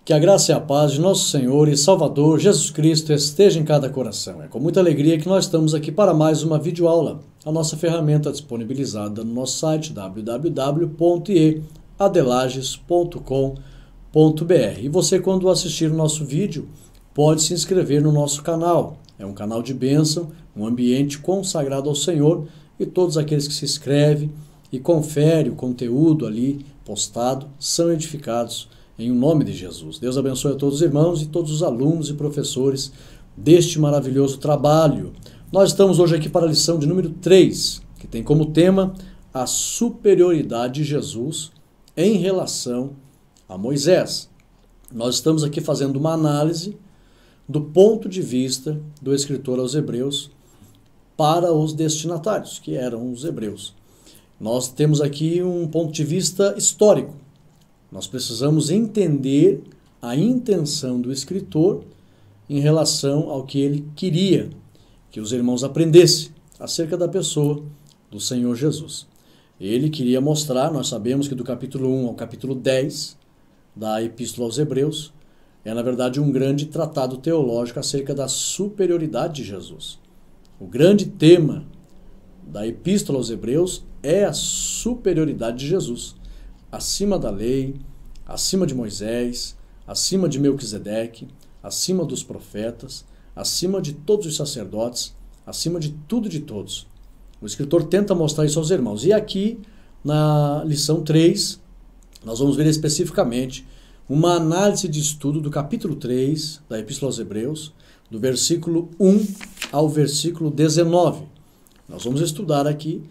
Que a graça e a paz de nosso Senhor e Salvador Jesus Cristo esteja em cada coração. É com muita alegria que nós estamos aqui para mais uma videoaula. A nossa ferramenta disponibilizada no nosso site www.adelages.com.br. E você, quando assistir o nosso vídeo, pode se inscrever no nosso canal. É um canal de bênção, um ambiente consagrado ao Senhor, e todos aqueles que se inscrevem e conferem o conteúdo ali postado são edificados em nome de Jesus. Deus abençoe a todos os irmãos e todos os alunos e professores deste maravilhoso trabalho. Nós estamos hoje aqui para a lição de número 3, que tem como tema a superioridade de Jesus em relação a Moisés. Nós estamos aqui fazendo uma análise do ponto de vista do escritor aos Hebreus para os destinatários, que eram os hebreus. Nós temos aqui um ponto de vista histórico. Nós precisamos entender a intenção do escritor em relação ao que ele queria que os irmãos aprendessem acerca da pessoa do Senhor Jesus. Ele queria mostrar, nós sabemos que do capítulo 1 ao capítulo 10 da Epístola aos Hebreus, é na verdade um grande tratado teológico acerca da superioridade de Jesus. O grande tema da Epístola aos Hebreus é a superioridade de Jesus, acima da lei, acima de Moisés, acima de Melquisedeque, acima dos profetas, acima de todos os sacerdotes, acima de tudo e de todos. O escritor tenta mostrar isso aos irmãos. E aqui, na lição 3, nós vamos ver especificamente uma análise de estudo do capítulo 3 da Epístola aos Hebreus, do versículo 1 ao versículo 19. Nós vamos estudar aqui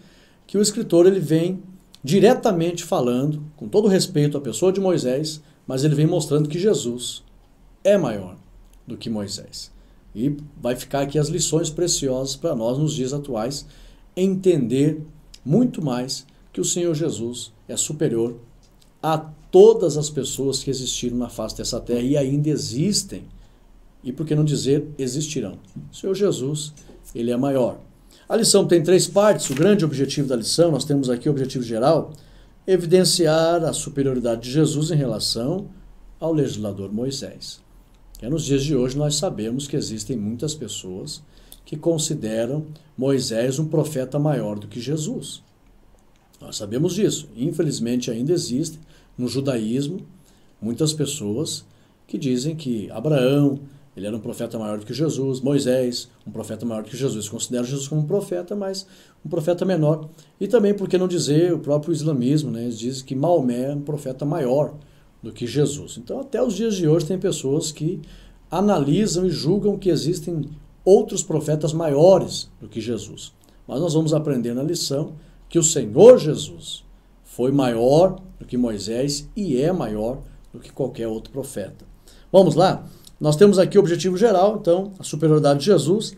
que o escritor ele vem diretamente falando, com todo respeito à pessoa de Moisés, mas ele vem mostrando que Jesus é maior do que Moisés. E vai ficar aqui as lições preciosas para nós nos dias atuais, entender muito mais que o Senhor Jesus é superior a todas as pessoas que existiram na face dessa terra e ainda existem, e por que não dizer existirão. O Senhor Jesus, ele é maior. A lição tem 3 partes. O grande objetivo da lição, nós temos aqui o objetivo geral, evidenciar a superioridade de Jesus em relação ao legislador Moisés. E nos dias de hoje nós sabemos que existem muitas pessoas que consideram Moisés um profeta maior do que Jesus. Nós sabemos disso. Infelizmente ainda existem no judaísmo muitas pessoas que dizem que Abraão, ele era um profeta maior do que Jesus, Moisés, um profeta maior do que Jesus. Consideram Jesus como um profeta, mas um profeta menor. E também, por que não dizer, o próprio islamismo, né? Eles dizem que Maomé é um profeta maior do que Jesus. Então, até os dias de hoje, tem pessoas que analisam e julgam que existem outros profetas maiores do que Jesus. Mas nós vamos aprender na lição que o Senhor Jesus foi maior do que Moisés e é maior do que qualquer outro profeta. Vamos lá? Nós temos aqui o objetivo geral, então, a superioridade de Jesus.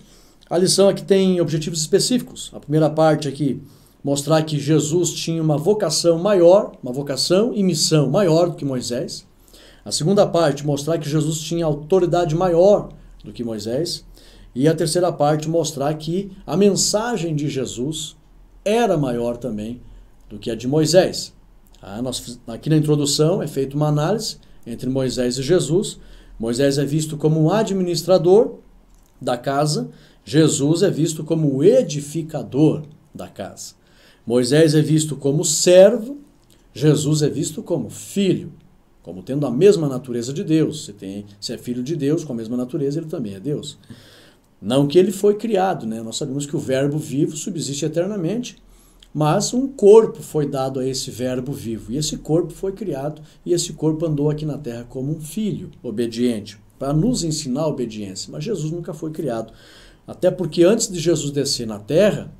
A lição aqui tem objetivos específicos. A primeira parte aqui, mostrar que Jesus tinha uma vocação maior, uma vocação e missão maior do que Moisés. A segunda parte, mostrar que Jesus tinha autoridade maior do que Moisés. E a terceira parte, mostrar que a mensagem de Jesus era maior também do que a de Moisés. Aqui na introdução é feita uma análise entre Moisés e Jesus. Moisés é visto como um administrador da casa, Jesus é visto como o edificador da casa. Moisés é visto como servo, Jesus é visto como filho, como tendo a mesma natureza de Deus. Se é filho de Deus, com a mesma natureza, ele também é Deus. Não que ele foi criado, né? Nós sabemos que o verbo vivo subsiste eternamente, mas um corpo foi dado a esse verbo vivo, e esse corpo foi criado, e esse corpo andou aqui na terra como um filho obediente, para nos ensinar a obediência. Mas Jesus nunca foi criado, até porque antes de Jesus descer na terra,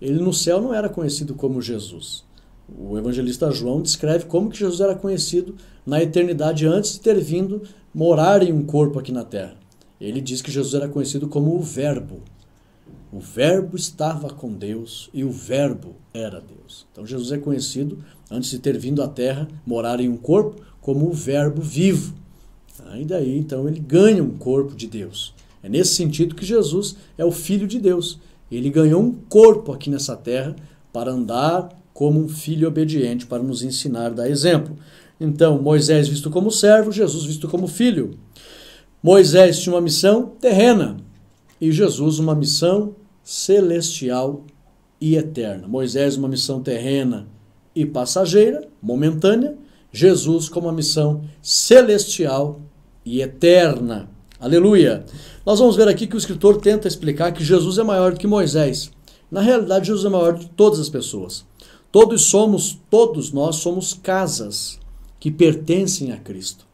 ele no céu não era conhecido como Jesus. O evangelista João descreve como que Jesus era conhecido na eternidade antes de ter vindo morar em um corpo aqui na terra. Ele diz que Jesus era conhecido como o Verbo. O Verbo estava com Deus e o Verbo era Deus. Então Jesus é conhecido, antes de ter vindo à terra, morar em um corpo, como o Verbo vivo. E daí, então, ele ganha um corpo de Deus. É nesse sentido que Jesus é o Filho de Deus. Ele ganhou um corpo aqui nessa terra para andar como um filho obediente, para nos ensinar, dar exemplo. Então, Moisés visto como servo, Jesus visto como filho. Moisés tinha uma missão terrena e Jesus uma missão celestial e eterna. Moisés uma missão terrena e passageira, momentânea. Jesus com uma missão celestial e eterna. Aleluia! Nós vamos ver aqui que o escritor tenta explicar que Jesus é maior do que Moisés. Na realidade, Jesus é maior do que todas as pessoas. Todos nós somos casas que pertencem a Cristo.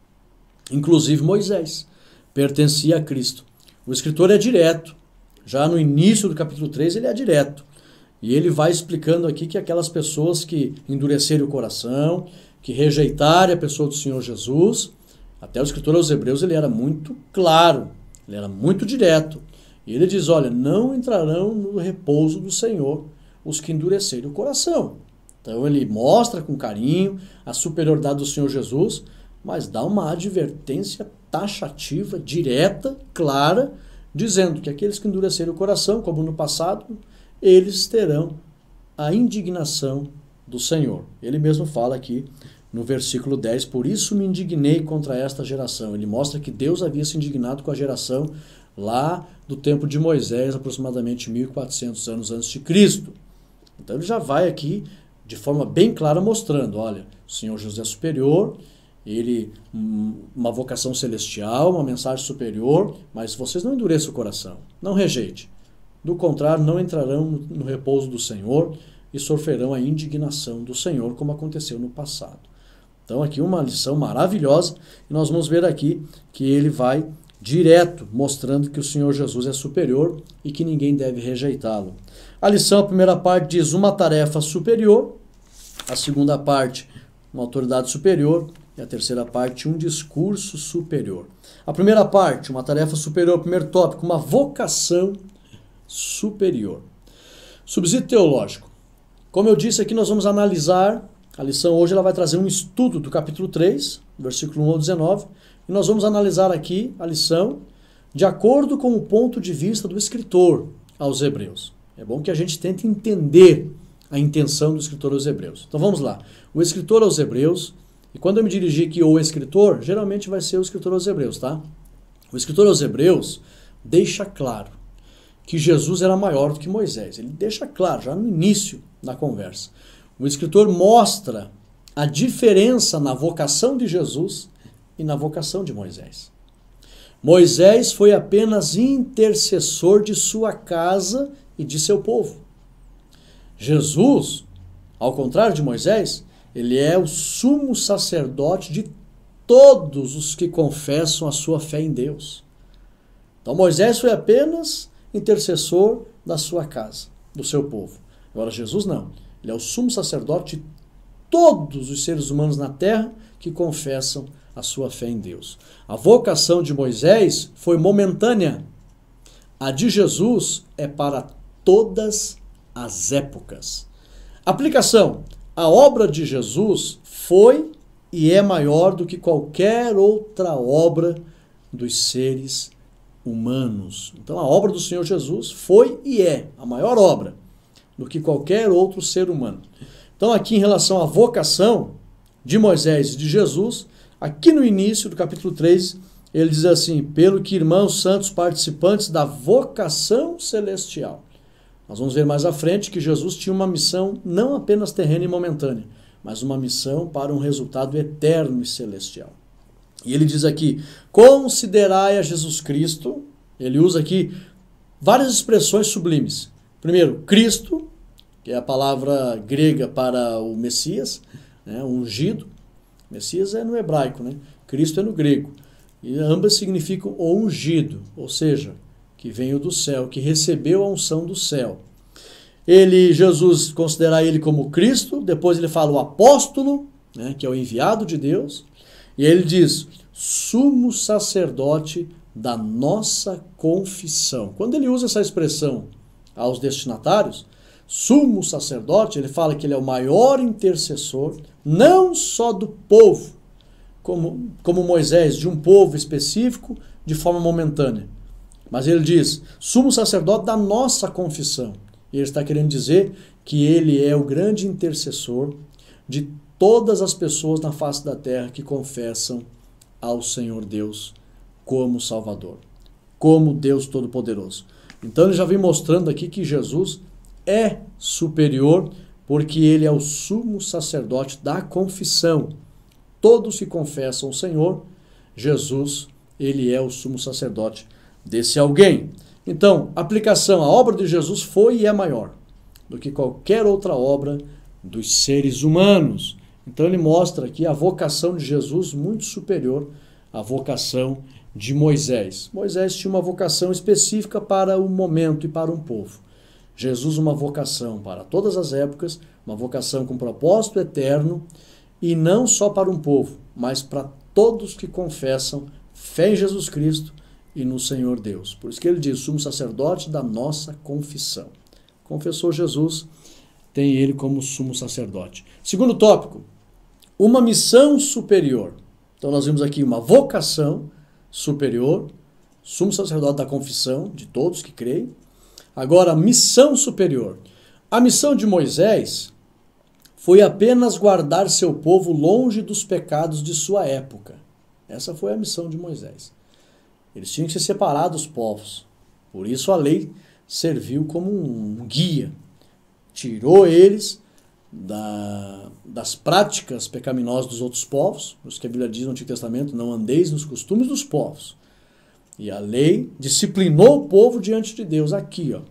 Inclusive Moisés pertencia a Cristo. O escritor é direto. Já no início do capítulo 3 ele é direto. E ele vai explicando aqui que aquelas pessoas que endureceram o coração, que rejeitaram a pessoa do Senhor Jesus, até o escritor aos Hebreus ele era muito claro, ele era muito direto. E ele diz, olha, não entrarão no repouso do Senhor os que endureceram o coração. Então ele mostra com carinho a superioridade do Senhor Jesus, mas dá uma advertência taxativa, direta, clara, dizendo que aqueles que endureceram o coração, como no passado, eles terão a indignação do Senhor. Ele mesmo fala aqui no versículo 10, por isso me indignei contra esta geração. Ele mostra que Deus havia se indignado com a geração lá do tempo de Moisés, aproximadamente 1400 anos antes de Cristo. Então ele já vai aqui de forma bem clara mostrando, olha, o Senhor Jesus é superior, ele uma vocação celestial, uma mensagem superior, mas vocês não endureçam o coração, não rejeite. Do contrário, não entrarão no repouso do Senhor e sofrerão a indignação do Senhor, como aconteceu no passado. Então aqui uma lição maravilhosa, e nós vamos ver aqui que ele vai direto, mostrando que o Senhor Jesus é superior e que ninguém deve rejeitá-lo. A lição, a primeira parte, diz uma tarefa superior, a segunda parte, uma autoridade superior, e a terceira parte, um discurso superior. A primeira parte, uma tarefa superior, primeiro tópico, uma vocação superior. Subsídio teológico. Como eu disse aqui, nós vamos analisar, a lição hoje ela vai trazer um estudo do capítulo 3, versículo 1 ao 19, e nós vamos analisar aqui a lição de acordo com o ponto de vista do escritor aos Hebreus. É bom que a gente tente entender a intenção do escritor aos Hebreus. Então vamos lá. O escritor aos Hebreus, e quando eu me dirigir aqui ao escritor, geralmente vai ser o escritor aos Hebreus, tá? O escritor aos Hebreus deixa claro que Jesus era maior do que Moisés. Ele deixa claro, já no início da conversa. O escritor mostra a diferença na vocação de Jesus e na vocação de Moisés. Moisés foi apenas intercessor de sua casa e de seu povo. Jesus, ao contrário de Moisés, ele é o sumo sacerdote de todos os que confessam a sua fé em Deus. Então Moisés foi apenas intercessor da sua casa, do seu povo. Agora Jesus não. Ele é o sumo sacerdote de todos os seres humanos na terra que confessam a sua fé em Deus. A vocação de Moisés foi momentânea. A de Jesus é para todas as épocas. Aplicação. A obra de Jesus foi e é maior do que qualquer outra obra dos seres humanos. Então a obra do Senhor Jesus foi e é a maior obra do que qualquer outro ser humano. Então aqui em relação à vocação de Moisés e de Jesus, aqui no início do capítulo 3, ele diz assim, pelo que irmãos santos participantes da vocação celestial. Nós vamos ver mais à frente que Jesus tinha uma missão não apenas terrena e momentânea, mas uma missão para um resultado eterno e celestial. E ele diz aqui, considerai a Jesus Cristo, ele usa aqui várias expressões sublimes. Primeiro, Cristo, que é a palavra grega para o Messias, né, ungido. Messias é no hebraico, né? Cristo é no grego. E ambas significam o ungido, ou seja, que veio do céu, que recebeu a unção do céu. Jesus considera ele como Cristo, depois ele fala o apóstolo, né, que é o enviado de Deus, e ele diz, sumo sacerdote da nossa confissão. Quando ele usa essa expressão aos destinatários, sumo sacerdote, ele fala que ele é o maior intercessor, não só do povo, como Moisés, de um povo específico, de forma momentânea. Mas ele diz, sumo sacerdote da nossa confissão. E ele está querendo dizer que ele é o grande intercessor de todas as pessoas na face da terra que confessam ao Senhor Deus como Salvador, como Deus Todo-Poderoso. Então ele já vem mostrando aqui que Jesus é superior porque ele é o sumo sacerdote da confissão. Todos que confessam o Senhor, Jesus, ele é o sumo sacerdote desse alguém. Então, aplicação, a obra de Jesus foi e é maior do que qualquer outra obra dos seres humanos. Então ele mostra aqui a vocação de Jesus muito superior à vocação de Moisés. Moisés tinha uma vocação específica para o momento e para um povo. Jesus uma vocação para todas as épocas, uma vocação com propósito eterno, e não só para um povo, mas para todos que confessam fé em Jesus Cristo e no Senhor Deus. Por isso que ele diz, sumo sacerdote da nossa confissão. Confessou Jesus, tem ele como sumo sacerdote. Segundo tópico, uma missão superior. Então nós vimos aqui uma vocação superior, sumo sacerdote da confissão de todos que creem. Agora, missão superior. A missão de Moisés foi apenas guardar seu povo longe dos pecados de sua época. Essa foi a missão de Moisés. Eles tinham que se separar dos povos. Por isso a lei serviu como um guia. Tirou eles das práticas pecaminosas dos outros povos, os que a Bíblia diz no Antigo Testamento, não andeis nos costumes dos povos. E a lei disciplinou o povo diante de Deus aqui, ó,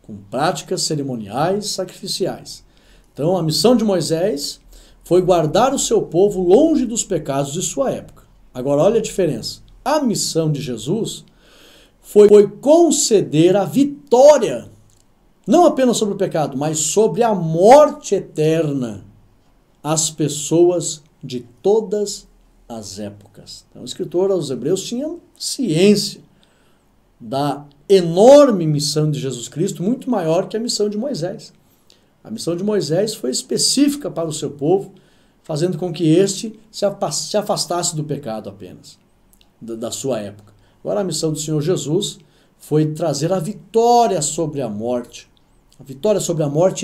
com práticas cerimoniais, sacrificiais. Então a missão de Moisés foi guardar o seu povo longe dos pecados de sua época. Agora olha a diferença. A missão de Jesus foi conceder a vitória, não apenas sobre o pecado, mas sobre a morte eterna às pessoas de todas as épocas. Então, o escritor aos Hebreus tinha ciência da enorme missão de Jesus Cristo, muito maior que a missão de Moisés. A missão de Moisés foi específica para o seu povo, fazendo com que este se afastasse do pecado apenas, da sua época. Agora a missão do Senhor Jesus foi trazer a vitória sobre a morte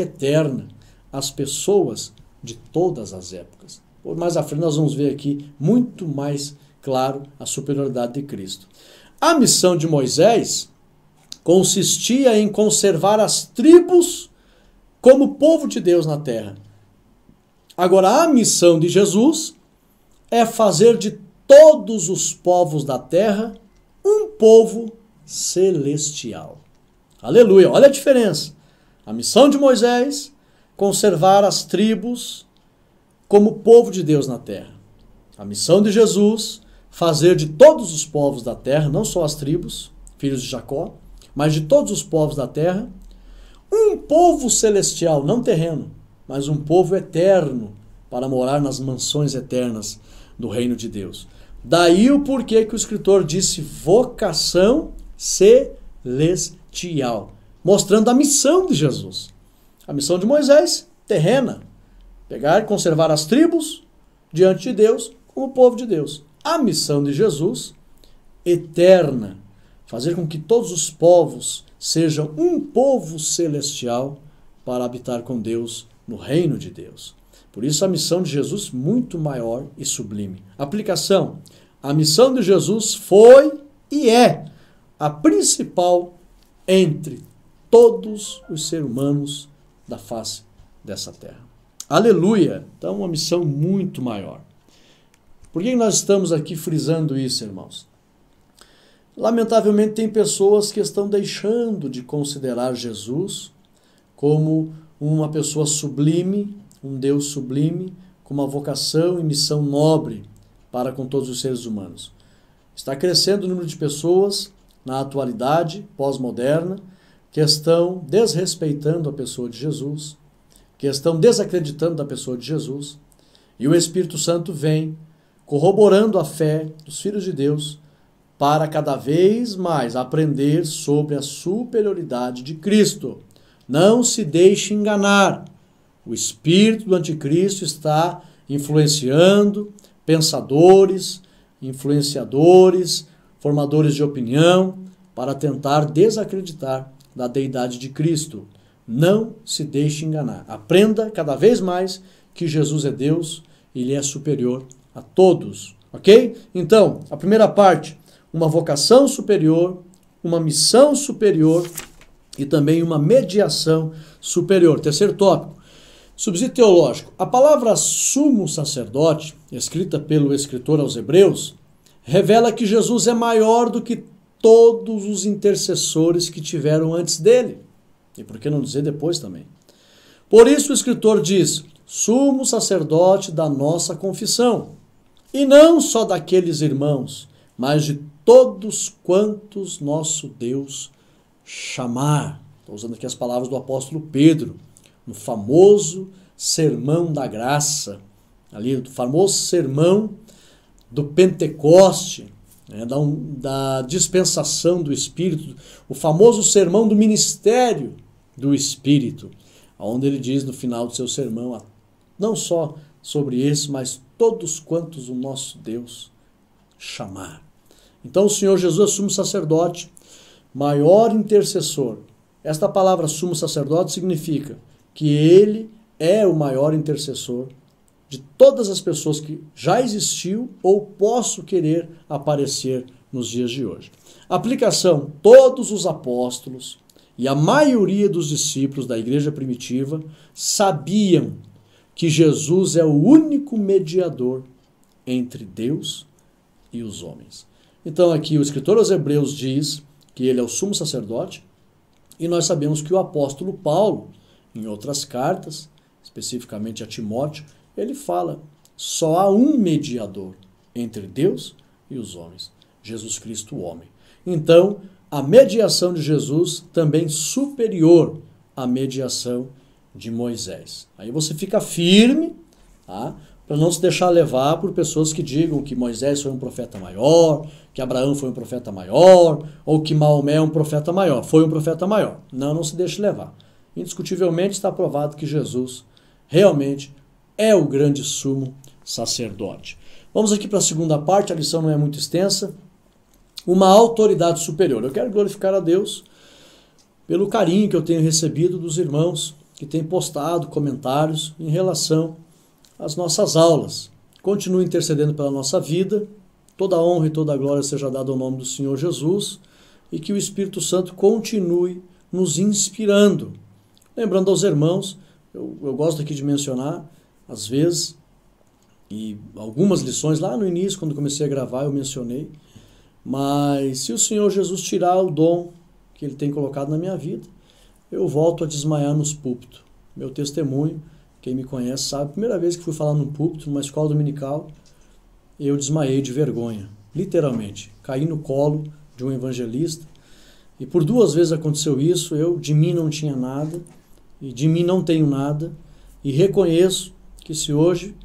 eterna às pessoas de todas as épocas. Mais à frente nós vamos ver aqui muito mais claro a superioridade de Cristo. A missão de Moisés consistia em conservar as tribos como povo de Deus na terra. Agora, a missão de Jesus é fazer de todos os povos da terra um povo celestial. Aleluia! Olha a diferença. A missão de Moisés, conservar as tribos como povo de Deus na terra. A missão de Jesus, fazer de todos os povos da terra, não só as tribos, filhos de Jacó, mas de todos os povos da terra, um povo celestial, não terreno, mas um povo eterno, para morar nas mansões eternas do reino de Deus. Daí o porquê que o escritor disse vocação celestial, mostrando a missão de Jesus. A missão de Moisés, terrena, pegar e conservar as tribos diante de Deus como povo de Deus. A missão de Jesus, eterna, fazer com que todos os povos sejam um povo celestial para habitar com Deus no reino de Deus. Por isso a missão de Jesus muito maior e sublime. Aplicação. A missão de Jesus foi e é a principal entre todos os seres humanos da face dessa terra. Aleluia! Então uma missão muito maior. Por que nós estamos aqui frisando isso, irmãos? Lamentavelmente tem pessoas que estão deixando de considerar Jesus como uma pessoa sublime, um Deus sublime, com uma vocação e missão nobre para com todos os seres humanos. Está crescendo o número de pessoas na atualidade pós-moderna que estão desrespeitando a pessoa de Jesus, que estão desacreditando da pessoa de Jesus, e o Espírito Santo vem corroborando a fé dos filhos de Deus para cada vez mais aprender sobre a superioridade de Cristo. Não se deixe enganar. O espírito do anticristo está influenciando pensadores, influenciadores, formadores de opinião para tentar desacreditar da deidade de Cristo. Não se deixe enganar. Aprenda cada vez mais que Jesus é Deus, ele é superior a todos, ok? Então, a primeira parte, uma vocação superior, uma missão superior e também uma mediação superior. Terceiro tópico, subsídio teológico. A palavra sumo sacerdote, escrita pelo escritor aos Hebreus, revela que Jesus é maior do que todos os intercessores que tiveram antes dele. E por que não dizer depois também? Por isso o escritor diz, sumo sacerdote da nossa confissão, e não só daqueles irmãos, mas de todos quantos nosso Deus chamar. Estou usando aqui as palavras do apóstolo Pedro, no famoso sermão da graça, ali no famoso sermão do Pentecoste, né, da dispensação do Espírito, o famoso sermão do ministério do Espírito, onde ele diz no final do seu sermão, não só sobre esse, mas todos quantos o nosso Deus chamar. Então o Senhor Jesus é sumo sacerdote, maior intercessor. Esta palavra sumo sacerdote significa que ele é o maior intercessor de todas as pessoas que já existiu ou posso querer aparecer nos dias de hoje. Aplicação: todos os apóstolos e a maioria dos discípulos da igreja primitiva sabiam que Jesus é o único mediador entre Deus e os homens. Então aqui o escritor aos Hebreus diz que ele é o sumo sacerdote, e nós sabemos que o apóstolo Paulo, em outras cartas, especificamente a Timóteo, ele fala, só há um mediador entre Deus e os homens, Jesus Cristo, o homem. Então, a mediação de Jesus também superior à mediação de Moisés. Aí você fica firme, tá? Para não se deixar levar por pessoas que digam que Moisés foi um profeta maior, que Abraão foi um profeta maior, ou que Maomé é um profeta maior. Foi um profeta maior. Não se deixe levar. Indiscutivelmente está provado que Jesus realmente é o grande sumo sacerdote. Vamos aqui para a segunda parte, a lição não é muito extensa. Uma autoridade superior. Eu quero glorificar a Deus pelo carinho que eu tenho recebido dos irmãos que têm postado comentários em relação às nossas aulas. Continue intercedendo pela nossa vida. Toda a honra e toda a glória seja dada ao nome do Senhor Jesus e que o Espírito Santo continue nos inspirando. Lembrando aos irmãos, eu gosto aqui de mencionar, às vezes, e algumas lições lá no início, quando comecei a gravar, eu mencionei, mas se o Senhor Jesus tirar o dom que Ele tem colocado na minha vida, eu volto a desmaiar nos púlpitos. Meu testemunho, quem me conhece sabe, a primeira vez que fui falar num púlpito, numa escola dominical, eu desmaiei de vergonha, literalmente. Caí no colo de um evangelista e por 2 vezes aconteceu isso, eu de mim não tinha nada e de mim não tenho nada e reconheço que se hoje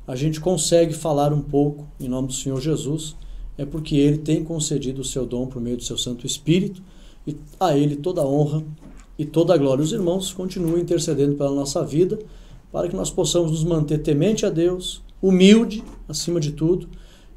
a gente consegue falar um pouco em nome do Senhor Jesus, é porque Ele tem concedido o seu dom por meio do seu Santo Espírito e a Ele toda a honra e toda a glória. Os irmãos continuem intercedendo pela nossa vida para que nós possamos nos manter temente a Deus, humilde acima de tudo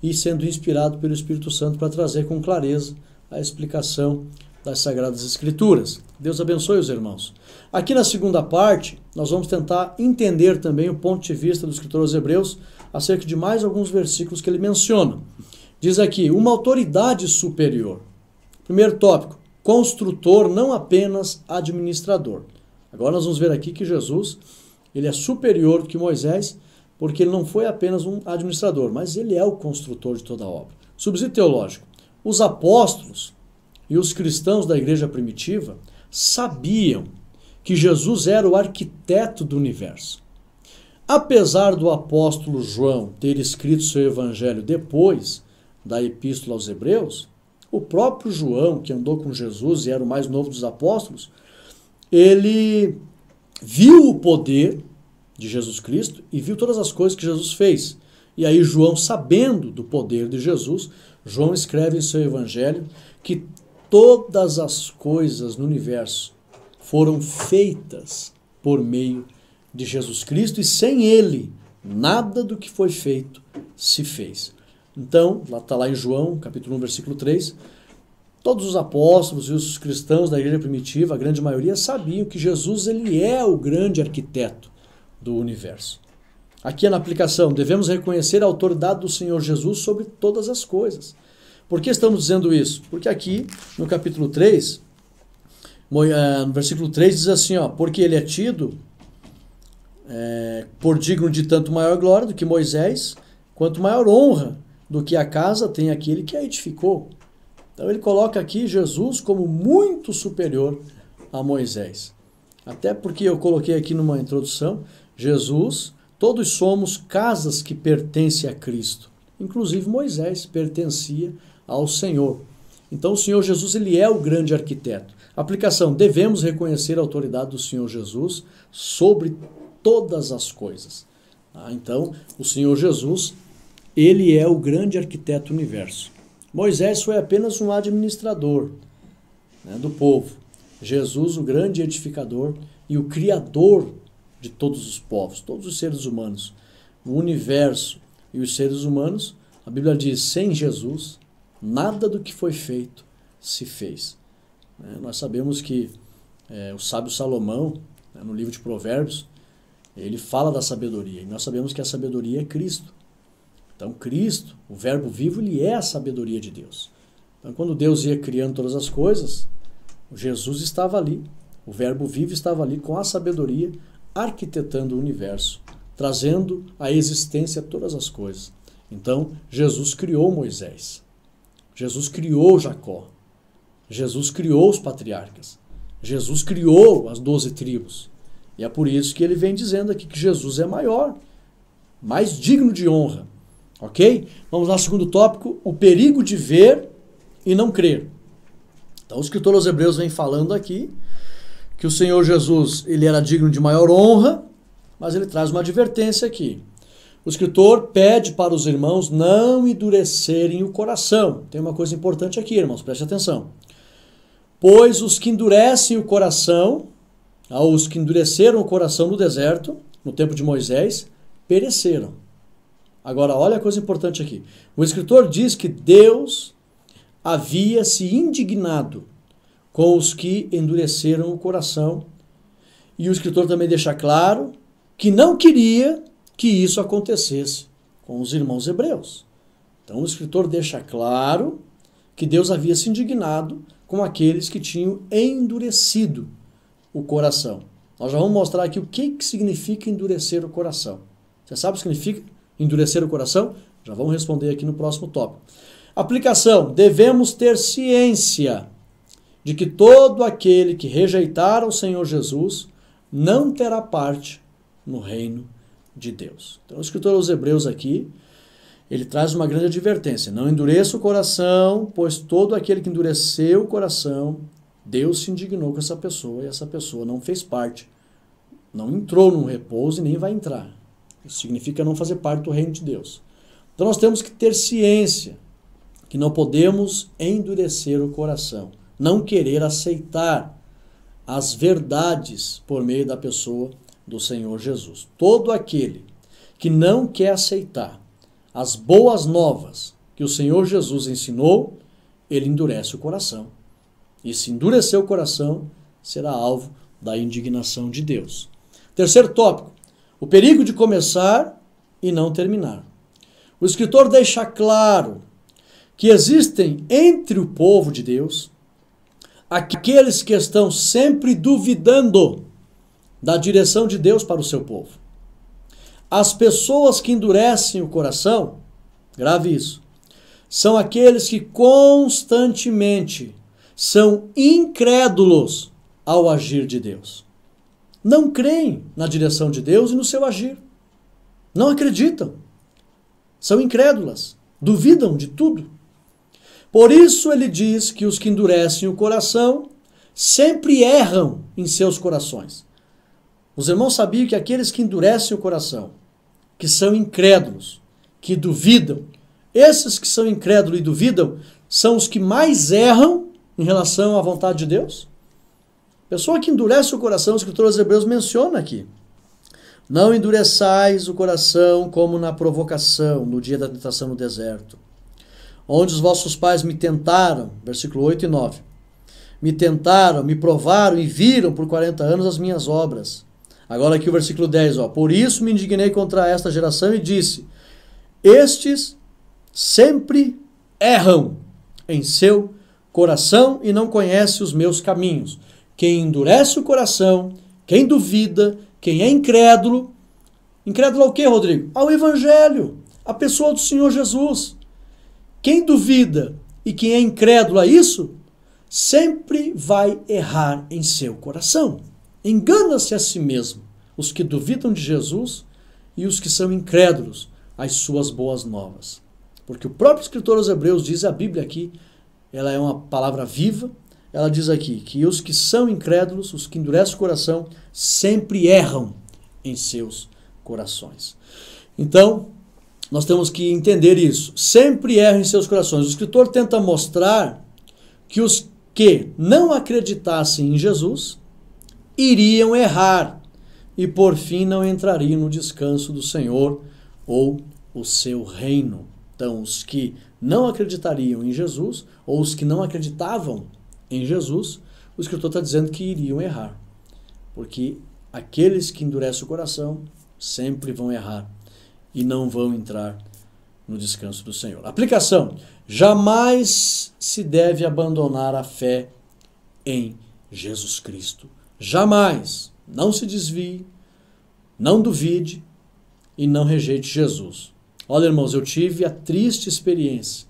e sendo inspirado pelo Espírito Santo para trazer com clareza a explicação das Sagradas Escrituras. Deus abençoe os irmãos. Aqui na segunda parte, nós vamos tentar entender também o ponto de vista do escritor aos Hebreus acerca de mais alguns versículos que ele menciona. Diz aqui, uma autoridade superior. Primeiro tópico, construtor, não apenas administrador. Agora nós vamos ver aqui que Jesus, ele é superior do que Moisés, porque ele não foi apenas um administrador, mas ele é o construtor de toda a obra. Subsídio teológico. Os apóstolos e os cristãos da igreja primitiva sabiam que Jesus era o arquiteto do universo. Apesar do apóstolo João ter escrito seu evangelho depois da epístola aos Hebreus, o próprio João, que andou com Jesus e era o mais novo dos apóstolos, ele viu o poder de Jesus Cristo e viu todas as coisas que Jesus fez. E aí João, sabendo do poder de Jesus, João escreve em seu evangelho que todas as coisas no universo foram feitas por meio de Jesus Cristo e sem Ele, nada do que foi feito se fez. Então, está lá em João, capítulo 1, versículo 3, todos os apóstolos e os cristãos da igreja primitiva, a grande maioria, sabiam que Jesus ele é o grande arquiteto do universo. Aqui é na aplicação, devemos reconhecer a autoridade do Senhor Jesus sobre todas as coisas. Por que estamos dizendo isso? Porque aqui, no capítulo 3, no versículo 3 diz assim, ó, porque ele é tido por digno de tanto maior glória do que Moisés, quanto maior honra do que a casa tem aquele que a edificou. Então ele coloca aqui Jesus como muito superior a Moisés. Até porque eu coloquei aqui numa introdução, Jesus, todos somos casas que pertencem a Cristo. Inclusive Moisés pertencia ao Senhor. Então o Senhor Jesus, ele é o grande arquiteto. Aplicação, devemos reconhecer a autoridade do Senhor Jesus sobre todas as coisas. Então, o Senhor Jesus, ele é o grande arquiteto do universo. Moisés foi apenas um administrador, né, do povo. Jesus, o grande edificador e o criador de todos os povos, todos os seres humanos. O universo e os seres humanos, a Bíblia diz, sem Jesus, nada do que foi feito se fez. Nós sabemos que o sábio Salomão, no livro de Provérbios, ele fala da sabedoria, e nós sabemos que a sabedoria é Cristo. Então Cristo, o verbo vivo, ele é a sabedoria de Deus. Então quando Deus ia criando todas as coisas, Jesus estava ali, o verbo vivo estava ali com a sabedoria, arquitetando o universo, trazendo à existência todas as coisas. Então Jesus criou Moisés, Jesus criou Jacó, Jesus criou os patriarcas, Jesus criou as 12 tribos. E é por isso que ele vem dizendo aqui que Jesus é maior, mais digno de honra. Ok? Vamos lá, segundo tópico, o perigo de ver e não crer. Então o escritor aos Hebreus vem falando aqui que o Senhor Jesus, ele era digno de maior honra, mas ele traz uma advertência aqui. O escritor pede para os irmãos não endurecerem o coração. Tem uma coisa importante aqui, irmãos, preste atenção. Pois os que endurecem o coração, os que endureceram o coração no deserto, no tempo de Moisés, pereceram. Agora, olha a coisa importante aqui. O escritor diz que Deus havia se indignado com os que endureceram o coração. E o escritor também deixa claro que não queria que isso acontecesse com os irmãos hebreus. Então, o escritor deixa claro que Deus havia se indignado com aqueles que tinham endurecido o coração. Nós já vamos mostrar aqui o que significa endurecer o coração. Você sabe o que significa endurecer o coração? Já vamos responder aqui no próximo tópico. Aplicação. Devemos ter ciência de que todo aquele que rejeitar o Senhor Jesus não terá parte no reino de Deus. Então o escritor aos Hebreus aqui, ele traz uma grande advertência. Não endureça o coração, pois todo aquele que endureceu o coração, Deus se indignou com essa pessoa e essa pessoa não fez parte, não entrou num repouso e nem vai entrar. Isso significa não fazer parte do reino de Deus. Então nós temos que ter ciência que não podemos endurecer o coração, não querer aceitar as verdades por meio da pessoa do Senhor Jesus. Todo aquele que não quer aceitar as boas novas que o Senhor Jesus ensinou, ele endurece o coração. E se endurecer o coração, será alvo da indignação de Deus. Terceiro tópico, o perigo de começar e não terminar. O escritor deixa claro que existem entre o povo de Deus aqueles que estão sempre duvidando da direção de Deus para o seu povo. As pessoas que endurecem o coração, grave isso, são aqueles que constantemente são incrédulos ao agir de Deus. Não creem na direção de Deus e no seu agir. Não acreditam. São incrédulas. Duvidam de tudo. Por isso ele diz que os que endurecem o coração sempre erram em seus corações. Os irmãos sabiam que aqueles que endurecem o coração, que são incrédulos, que duvidam, esses que são incrédulos e duvidam, são os que mais erram em relação à vontade de Deus? Pessoa que endurece o coração, o escritor aos Hebreus menciona aqui. Não endureçais o coração como na provocação, no dia da tentação no deserto, onde os vossos pais me tentaram, versículo 8 e 9. Me tentaram, me provaram e viram por 40 anos as minhas obras. Agora aqui o versículo 10, ó. Por isso me indignei contra esta geração e disse: estes sempre erram em seu coração e não conhece os meus caminhos. Quem endurece o coração, quem duvida, quem é incrédulo. Incrédulo ao quê, Rodrigo? Ao Evangelho, à pessoa do Senhor Jesus. Quem duvida e quem é incrédulo a isso, sempre vai errar em seu coração. Engana-se a si mesmo, os que duvidam de Jesus e os que são incrédulos às suas boas novas. Porque o próprio escritor aos Hebreus diz, a Bíblia aqui, ela é uma palavra viva, ela diz aqui que os que são incrédulos, os que endurecem o coração, sempre erram em seus corações. Então, nós temos que entender isso. Sempre erram em seus corações. O escritor tenta mostrar que os que não acreditassem em Jesus iriam errar e por fim não entrariam no descanso do Senhor ou o seu reino. Então, os que não acreditariam em Jesus ou os que não acreditavam em Jesus, o escritor está dizendo que iriam errar, porque aqueles que endurecem o coração sempre vão errar e não vão entrar no descanso do Senhor. Aplicação: jamais se deve abandonar a fé em Jesus Cristo. Jamais. Não se desvie, não duvide e não rejeite Jesus. Olha, irmãos, eu tive a triste experiência,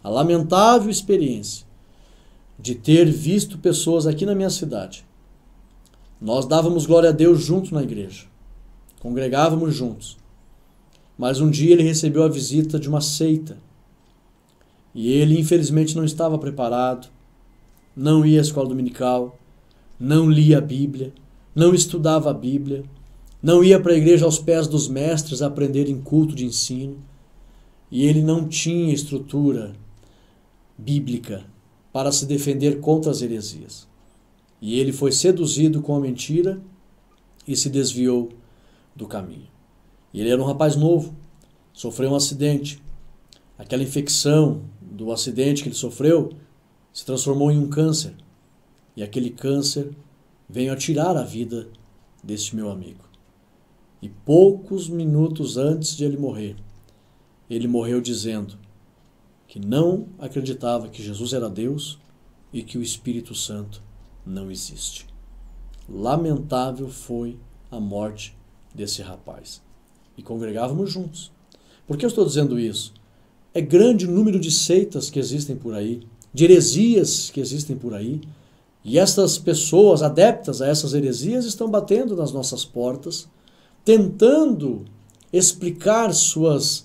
a lamentável experiência de ter visto pessoas aqui na minha cidade. Nós dávamos glória a Deus juntos na igreja, congregávamos juntos. Mas um dia ele recebeu a visita de uma seita. E ele, infelizmente, não estava preparado, não ia à escola dominical, não lia a Bíblia, não estudava a Bíblia, não ia para a igreja aos pés dos mestres a aprender em culto de ensino. E ele não tinha estrutura bíblica para se defender contra as heresias. E ele foi seduzido com a mentira e se desviou do caminho. E ele era um rapaz novo, sofreu um acidente. Aquela infecção do acidente que ele sofreu se transformou em um câncer. E aquele câncer veio a tirar a vida deste meu amigo. E poucos minutos antes de ele morreu dizendo que não acreditava que Jesus era Deus e que o Espírito Santo não existe. Lamentável foi a morte desse rapaz. E congregávamos juntos. Por que eu estou dizendo isso? É grande o número de seitas que existem por aí, de heresias que existem por aí, e estas pessoas adeptas a essas heresias estão batendo nas nossas portas, tentando explicar suas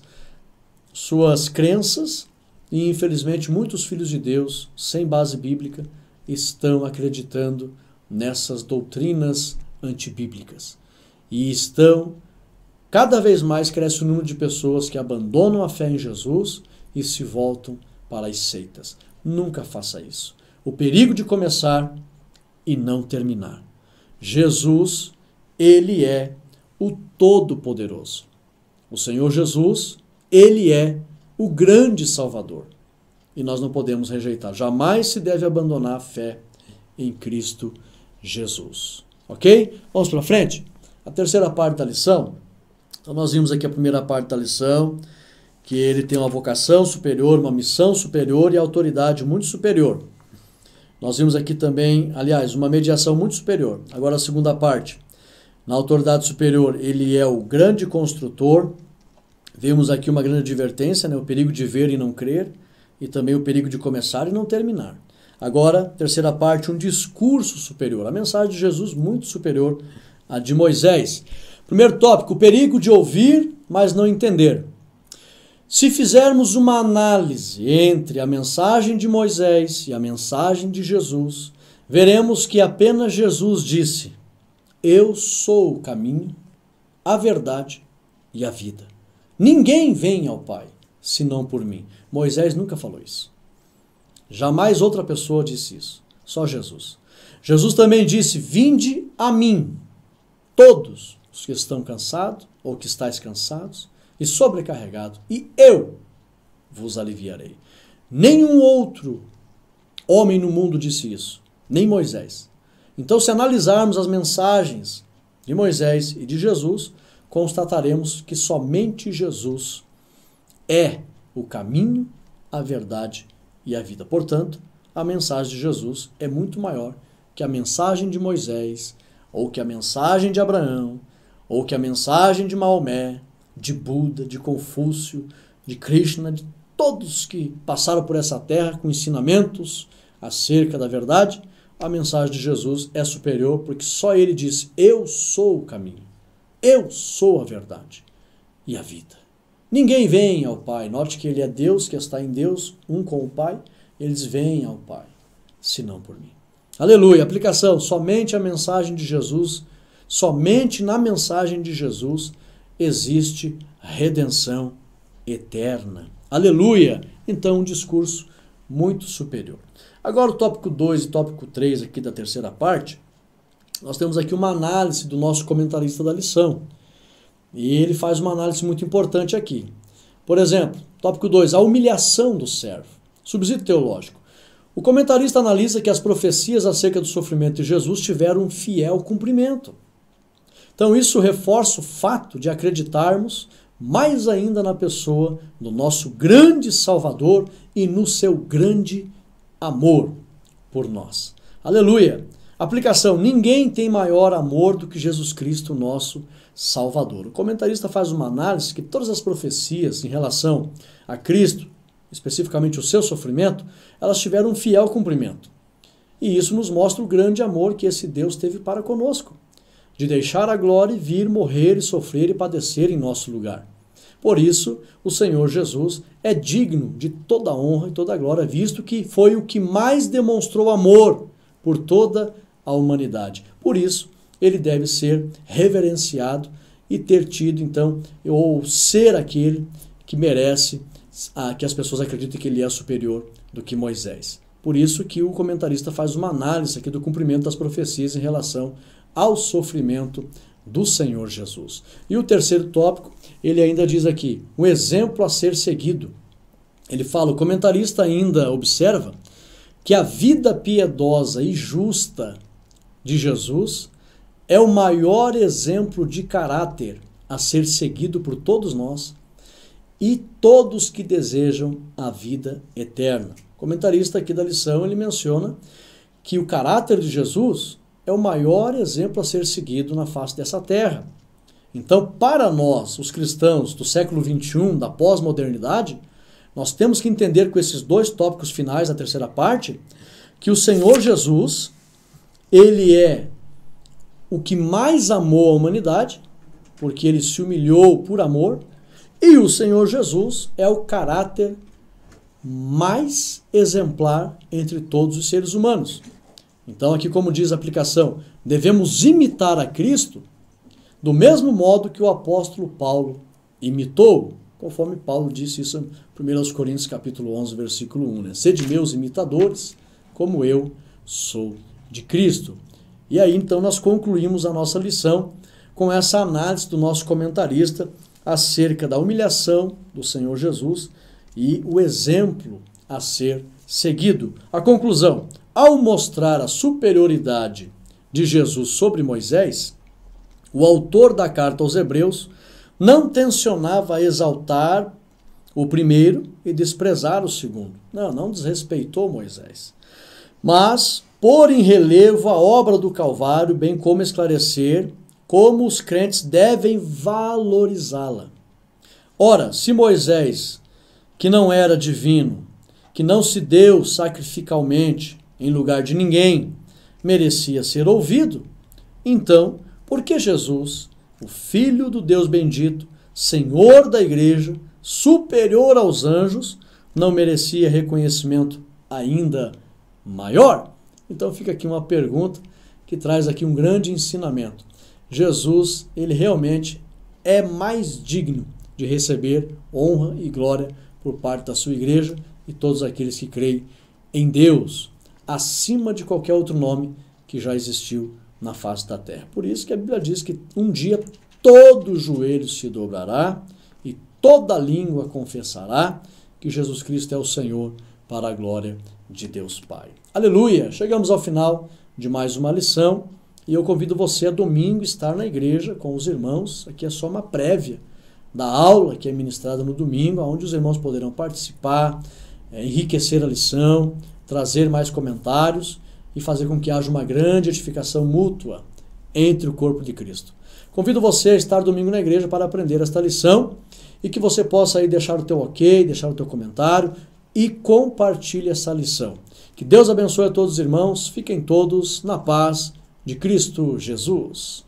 crenças, e infelizmente muitos filhos de Deus, sem base bíblica, estão acreditando nessas doutrinas antibíblicas. E cada vez mais cresce o número de pessoas que abandonam a fé em Jesus e se voltam para as seitas. Nunca faça isso. O perigo de começar e não terminar. Jesus, ele é o Todo-Poderoso. O Senhor Jesus, ele é o grande Salvador. E nós não podemos rejeitar. Jamais se deve abandonar a fé em Cristo Jesus. Ok? Vamos para frente? A terceira parte da lição. Então nós vimos aqui a primeira parte da lição, que ele tem uma vocação superior, uma missão superior e autoridade muito superior. Nós vimos aqui também, aliás, uma mediação muito superior. Agora a segunda parte. Na autoridade superior, ele é o grande construtor. Vimos aqui uma grande advertência, né? O perigo de ver e não crer, e também o perigo de começar e não terminar. Agora, terceira parte, um discurso superior. A mensagem de Jesus muito superior à de Moisés. Primeiro tópico, o perigo de ouvir, mas não entender. Se fizermos uma análise entre a mensagem de Moisés e a mensagem de Jesus, veremos que apenas Jesus disse: eu sou o caminho, a verdade e a vida. Ninguém vem ao Pai, senão por mim. Moisés nunca falou isso. Jamais outra pessoa disse isso. Só Jesus. Jesus também disse: vinde a mim, todos os que estão cansados ou que estáis cansados e sobrecarregados, e eu vos aliviarei. Nenhum outro homem no mundo disse isso, nem Moisés. Então, se analisarmos as mensagens de Moisés e de Jesus, constataremos que somente Jesus é o caminho, a verdade e a vida. Portanto, a mensagem de Jesus é muito maior que a mensagem de Moisés, ou que a mensagem de Abraão, ou que a mensagem de Maomé, de Buda, de Confúcio, de Krishna, de todos que passaram por essa terra com ensinamentos acerca da verdade. A mensagem de Jesus é superior porque só ele disse: eu sou o caminho, eu sou a verdade e a vida. Ninguém vem ao Pai. Note que ele é Deus, que está em Deus, um com o Pai. Eles vêm ao Pai, senão por mim. Aleluia. Aplicação: somente a mensagem de Jesus, somente na mensagem de Jesus existe redenção eterna. Aleluia. Então, um discurso muito superior. Agora o tópico 2 e tópico 3 aqui da terceira parte, nós temos aqui uma análise do nosso comentarista da lição. E ele faz uma análise muito importante aqui. Por exemplo, tópico 2, a humilhação do servo. Subsídio teológico. O comentarista analisa que as profecias acerca do sofrimento de Jesus tiveram um fiel cumprimento. Então isso reforça o fato de acreditarmos mais ainda na pessoa do nosso grande Salvador e no seu grande amor por nós. Aleluia! Aplicação: ninguém tem maior amor do que Jesus Cristo, nosso Salvador. O comentarista faz uma análise que todas as profecias em relação a Cristo, especificamente o seu sofrimento, elas tiveram um fiel cumprimento. E isso nos mostra o grande amor que esse Deus teve para conosco, de deixar a glória e vir morrer e sofrer e padecer em nosso lugar. Por isso, o Senhor Jesus é digno de toda a honra e toda a glória, visto que foi o que mais demonstrou amor por toda a humanidade. Por isso, ele deve ser reverenciado e ter tido, então, ou ser aquele que merece que as pessoas acreditem que ele é superior do que Moisés. Por isso que o comentarista faz uma análise aqui do cumprimento das profecias em relação ao sofrimento do Senhor Jesus. E o terceiro tópico, ele ainda diz aqui, um exemplo a ser seguido. Ele fala, o comentarista ainda observa que a vida piedosa e justa de Jesus é o maior exemplo de caráter a ser seguido por todos nós e todos que desejam a vida eterna. O comentarista aqui da lição, ele menciona que o caráter de Jesus é o maior exemplo a ser seguido na face dessa terra. Então, para nós, os cristãos do século XXI, da pós-modernidade, nós temos que entender com esses dois tópicos finais da terceira parte, que o Senhor Jesus, ele é o que mais amou a humanidade, porque ele se humilhou por amor, e o Senhor Jesus é o caráter mais exemplar entre todos os seres humanos. Então, aqui como diz a aplicação, devemos imitar a Cristo do mesmo modo que o apóstolo Paulo imitou, conforme Paulo disse isso em 1 Coríntios capítulo 11, versículo 1. Né? Sede meus imitadores, como eu sou de Cristo. E aí, então, nós concluímos a nossa lição com essa análise do nosso comentarista acerca da humilhação do Senhor Jesus e o exemplo a ser seguido. A conclusão, ao mostrar a superioridade de Jesus sobre Moisés, o autor da carta aos Hebreus não tensionava exaltar o primeiro e desprezar o segundo. Não desrespeitou Moisés. Mas pôr em relevo a obra do Calvário, bem como esclarecer como os crentes devem valorizá-la. Ora, se Moisés, que não era divino, que não se deu sacrificalmente em lugar de ninguém, merecia ser ouvido, então, por que Jesus, o Filho do Deus bendito, Senhor da igreja, superior aos anjos, não merecia reconhecimento ainda maior? Então fica aqui uma pergunta que traz aqui um grande ensinamento. Jesus, ele realmente é mais digno de receber honra e glória por parte da sua igreja e todos aqueles que creem em Deus, acima de qualquer outro nome que já existiu na face da terra. Por isso que a Bíblia diz que um dia todo joelho se dobrará e toda língua confessará que Jesus Cristo é o Senhor, para a glória de Deus Pai. Aleluia! Chegamos ao final de mais uma lição e eu convido você a domingo estar na igreja com os irmãos. Aqui é só uma prévia da aula que é ministrada no domingo, onde os irmãos poderão participar, enriquecer a lição, trazer mais comentários e fazer com que haja uma grande edificação mútua entre o corpo de Cristo. Convido você a estar domingo na igreja para aprender esta lição e que você possa aí deixar o teu ok, deixar o teu comentário e compartilhe essa lição. Que Deus abençoe a todos os irmãos, fiquem todos na paz de Cristo Jesus.